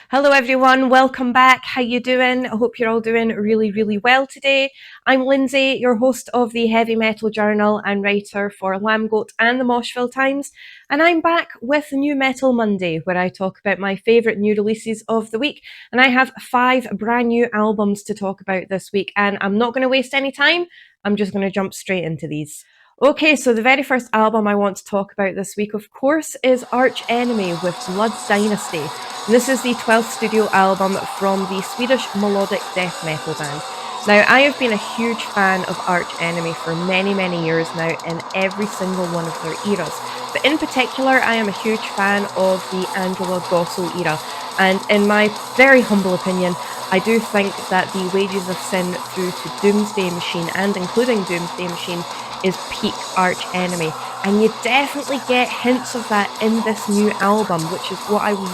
Hello everyone, welcome back. How you doing? I hope you're all doing really well today. I'm Lindsay, your host of the Heavy Metal Journal and writer for Lambgoat and the Moshville Times, and I'm back with New Metal Monday, where I talk about my favourite new releases of the week, and I have 5 brand new albums to talk about this week, and I'm not going to waste any time. I'm just going to jump straight into these. Okay, so the very first album I want to talk about this week, of course, is Arch Enemy with Blood's Dynasty. And this is the 12th studio album from the Swedish melodic death metal band. Now, I have been a huge fan of Arch Enemy for many years now in every single one of their eras. But in particular, I am a huge fan of the Angela Gosso era. And in my very humble opinion, I do think that the Wages of Sin through to Doomsday Machine, and including Doomsday Machine, is peak Arch Enemy. And you definitely get hints of that in this new album, which is what I was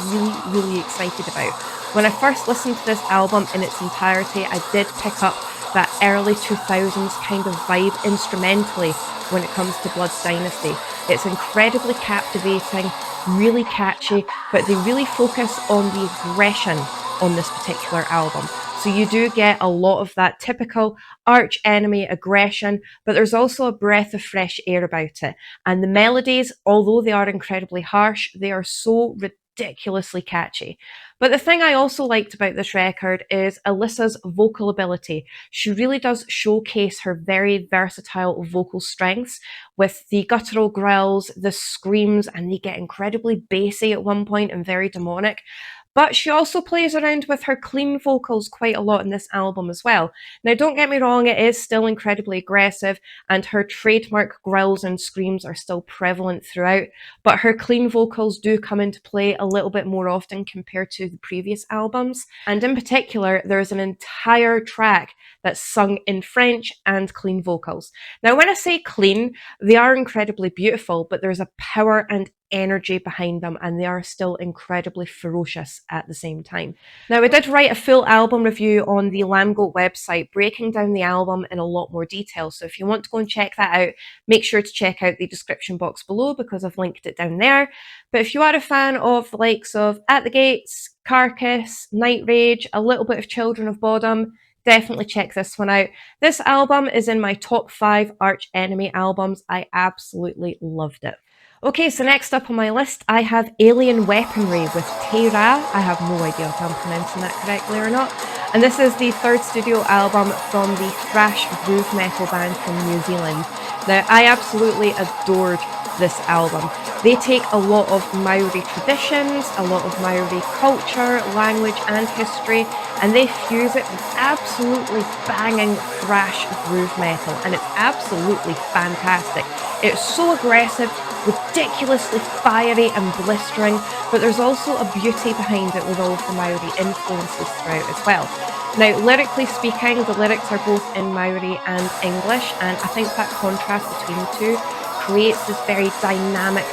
really excited about. When I first listened to this album in its entirety, I did pick up that early 2000s kind of vibe instrumentally when it comes to Blood's Dynasty. It's incredibly captivating, really catchy, but they really focus on the aggression on this particular album. So you do get a lot of that typical Arch Enemy aggression, but there's also a breath of fresh air about it. And the melodies, although they are incredibly harsh, they are so ridiculously catchy. But the thing I also liked about this record is Alyssa's vocal ability. She really does showcase her very versatile vocal strengths with the guttural growls, the screams, and they get incredibly bassy at one point and very demonic. But she also plays around with her clean vocals quite a lot in this album as well. Now, don't get me wrong, it is still incredibly aggressive, and her trademark growls and screams are still prevalent throughout, but her clean vocals do come into play a little bit more often compared to the previous albums. And in particular, there is an entire track that's sung in French and clean vocals. Now, when I say clean, they are incredibly beautiful, but there's a power and energy behind them, and they are still incredibly ferocious at the same time. Now, I did write a full album review on the Lambgoat website, breaking down the album in a lot more detail. So if you want to go and check that out, make sure to check out the description box below because I've linked it down there. But if you are a fan of the likes of At the Gates, Carcass, Night Rage, a little bit of Children of Bodom, definitely check this one out. This album is in my top 5 Arch Enemy albums. I absolutely loved it. Okay, so next up on my list, I have Alien Weaponry with Terra. I have no idea if I'm pronouncing that correctly or not. And this is the 3rd studio album from the thrash groove metal band from New Zealand. Now, I absolutely adored this album. They take a lot of Maori traditions, a lot of Maori culture, language and history, and they fuse it with absolutely banging thrash groove metal, and it's absolutely fantastic. It's so aggressive, ridiculously fiery and blistering, but there's also a beauty behind it with all of the Maori influences throughout as well. Now, lyrically speaking, the lyrics are both in Maori and English, and I think that contrast between the two creates this very dynamic,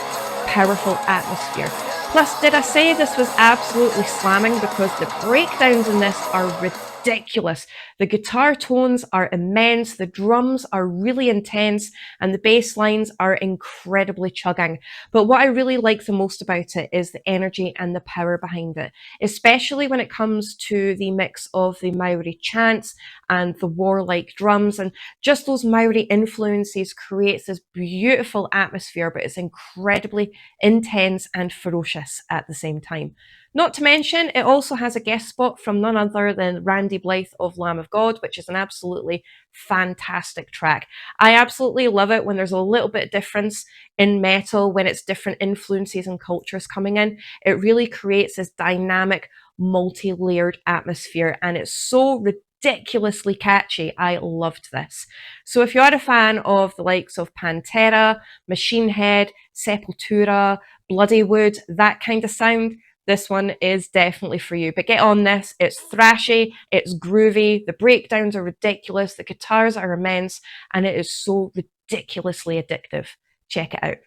powerful atmosphere. Plus, did I say this was absolutely slamming? Because the breakdowns in this are ridiculous. The guitar tones are immense, the drums are really intense, and the bass lines are incredibly chugging. But what I really like the most about it is the energy and the power behind it, especially when it comes to the mix of the Maori chants and the warlike drums, and just those Maori influences creates this beautiful atmosphere, but it's incredibly intense and ferocious at the same time. Not to mention, it also has a guest spot from none other than Randy Blythe of Lamb of God, which is an absolutely fantastic track. I absolutely love it when there's a little bit of difference in metal, when it's different influences and cultures coming in. It really creates this dynamic, multi-layered atmosphere, and it's so ridiculously catchy. I loved this. So if you are a fan of the likes of Pantera, Machine Head, Sepultura, Bloody Wood, that kind of sound, this one is definitely for you. But get on this, it's thrashy, it's groovy, the breakdowns are ridiculous, the guitars are immense, and it is so ridiculously addictive. Check it out.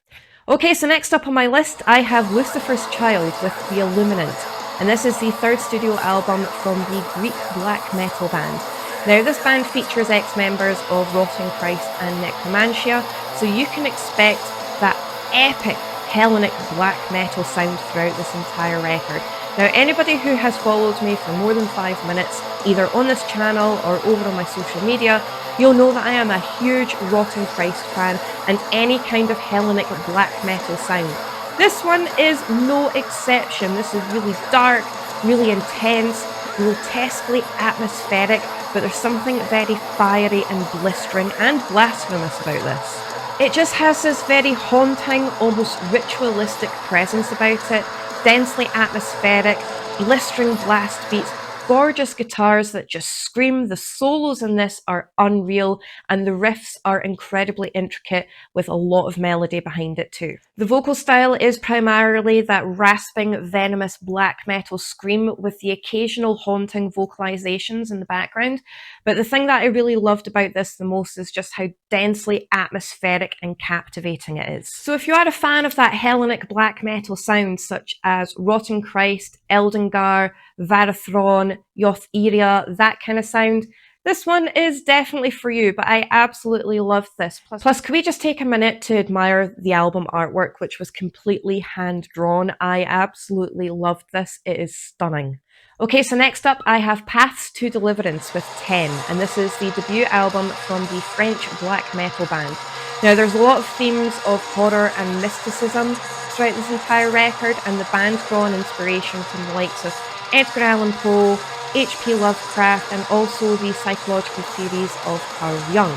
Okay, so next up on my list, I have Lucifer's Child with The Illuminant. And this is the 3rd studio album from the Greek black metal band. Now, this band features ex-members of Rotting Christ and Necromantia, so you can expect that epic Hellenic black metal sound throughout this entire record. Now, anybody who has followed me for more than 5 minutes, either on this channel or over on my social media, you'll know that I am a huge Rotten Christ fan and any kind of Hellenic black metal sound. This one is no exception. This is really dark, really intense, grotesquely atmospheric, but there's something very fiery and blistering and blasphemous about this. It just has this very haunting, almost ritualistic presence about it, densely atmospheric, blistering blast beats, gorgeous guitars that just scream. The solos in this are unreal, and the riffs are incredibly intricate with a lot of melody behind it too. The vocal style is primarily that rasping, venomous black metal scream with the occasional haunting vocalizations in the background. But the thing that I really loved about this the most is just how densely atmospheric and captivating it is. So if you are a fan of that Hellenic black metal sound, such as Rotten Christ, Eldengar, Varathron, Yoth-Iria, that kind of sound, this one is definitely for you, but I absolutely loved this. Plus, can we just take a minute to admire the album artwork, which was completely hand-drawn? I absolutely loved this. It is stunning. Okay, so next up I have Paths to Deliverance with 10, and this is the debut album from the French black metal band. Now, there's a lot of themes of horror and mysticism throughout this entire record, and the band draw an inspiration from the likes of Edgar Allan Poe, H.P. Lovecraft, and also the psychological theories of Carl Jung.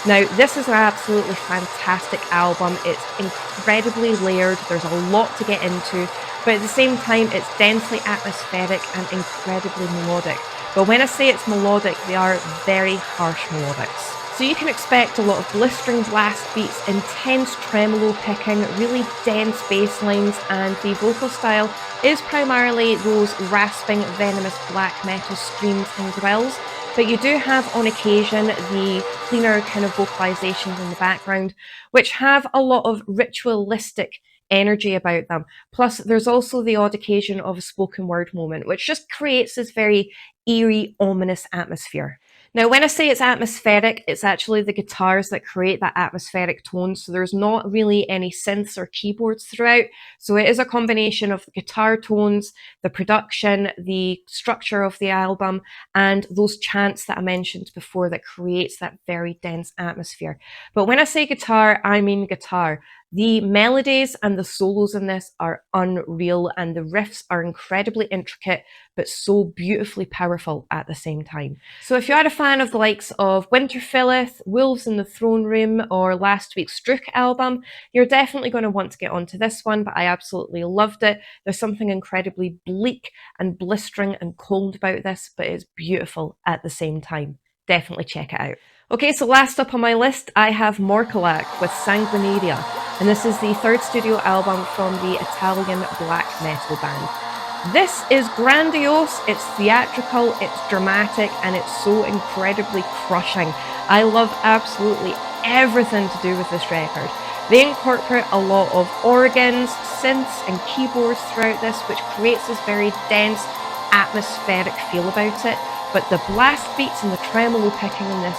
Now, this is an absolutely fantastic album. It's incredibly layered. There's a lot to get into, but at the same time, it's densely atmospheric and incredibly melodic. But when I say it's melodic, they are very harsh melodics. So you can expect a lot of blistering blast beats, intense tremolo picking, really dense bass lines, and the vocal style is primarily those rasping, venomous black metal screams and growls. But you do have on occasion the cleaner kind of vocalizations in the background, which have a lot of ritualistic energy about them. Plus, there's also the odd occasion of a spoken word moment, which just creates this very eerie, ominous atmosphere. Now, when I say it's atmospheric, it's actually the guitars that create that atmospheric tone. So there's not really any synths or keyboards throughout. So it is a combination of the guitar tones, the production, the structure of the album, and those chants that I mentioned before that creates that very dense atmosphere. But when I say guitar, I mean guitar. The melodies and the solos in this are unreal, and the riffs are incredibly intricate, but so beautifully powerful at the same time. So if you are a fan of the likes of Winterfellith, Wolves in the Throne Room, or last week's Strook album, you're definitely going to want to get onto this one, but I absolutely loved it. There's something incredibly bleak and blistering and cold about this, but it's beautiful at the same time. Definitely check it out. Okay, so last up on my list, I have Morcolac with Sanguinaria, and this is the third studio album from the Italian black metal band. This is grandiose, it's theatrical, it's dramatic, and it's so incredibly crushing. I love absolutely everything to do with this record. They incorporate a lot of organs, synths, and keyboards throughout this, which creates this very dense, atmospheric feel about it. But the blast beats and the tremolo picking in this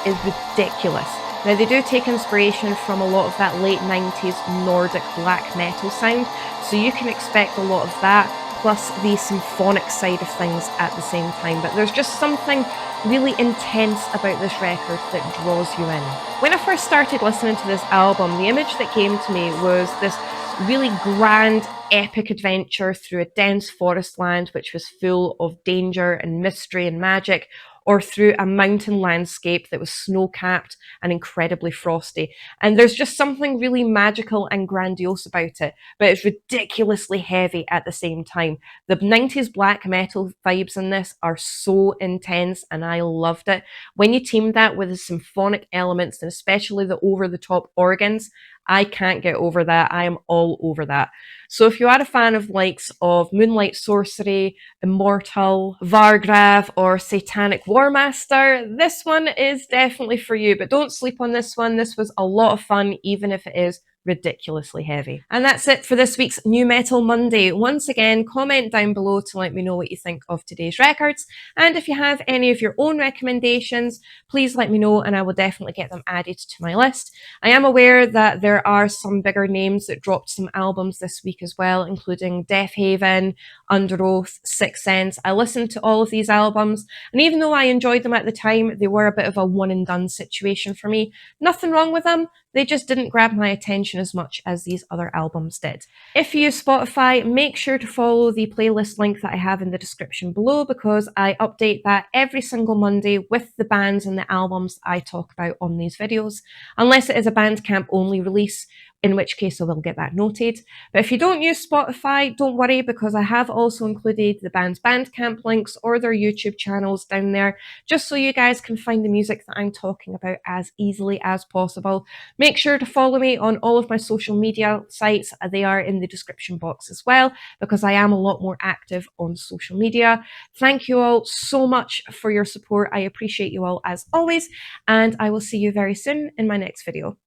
is ridiculous. Now, they do take inspiration from a lot of that late 90s Nordic black metal sound, so you can expect a lot of that, plus the symphonic side of things at the same time. But there's just something really intense about this record that draws you in. When I first started listening to this album, the image that came to me was this really grand, epic adventure through a dense forest land which was full of danger and mystery and magic, or through a mountain landscape that was snow-capped and incredibly frosty. And there's just something really magical and grandiose about it, but it's ridiculously heavy at the same time. The 90s black metal vibes in this are so intense, and I loved it. When you team that with the symphonic elements, and especially the over-the-top organs, I can't get over that. I am all over that. So if you are a fan of likes of Moonlight Sorcery, Immortal, Vargrav, or Satanic Warmaster, this one is definitely for you. But don't sleep on this one. This was a lot of fun, even if it is ridiculously heavy. And that's it for this week's New Metal Monday. Once again, comment down below to let me know what you think of today's records. And if you have any of your own recommendations, please let me know and I will definitely get them added to my list. I am aware that there are some bigger names that dropped some albums this week as well, including Death Haven, Under Oath, Sixth Sense. I listened to all of these albums, and even though I enjoyed them at the time, they were a bit of a one and done situation for me. Nothing wrong with them, they just didn't grab my attention as much as these other albums did. If you use Spotify, make sure to follow the playlist link that I have in the description below, because I update that every single Monday with the bands and the albums I talk about on these videos, unless it is a Bandcamp only release, in which case I will get that noted. But if you don't use Spotify, don't worry, because I have also included the band's Bandcamp links or their YouTube channels down there, just so you guys can find the music that I'm talking about as easily as possible. Make sure to follow me on all of my social media sites. They are in the description box as well, because I am a lot more active on social media. Thank you all so much for your support. I appreciate you all as always, and I will see you very soon in my next video.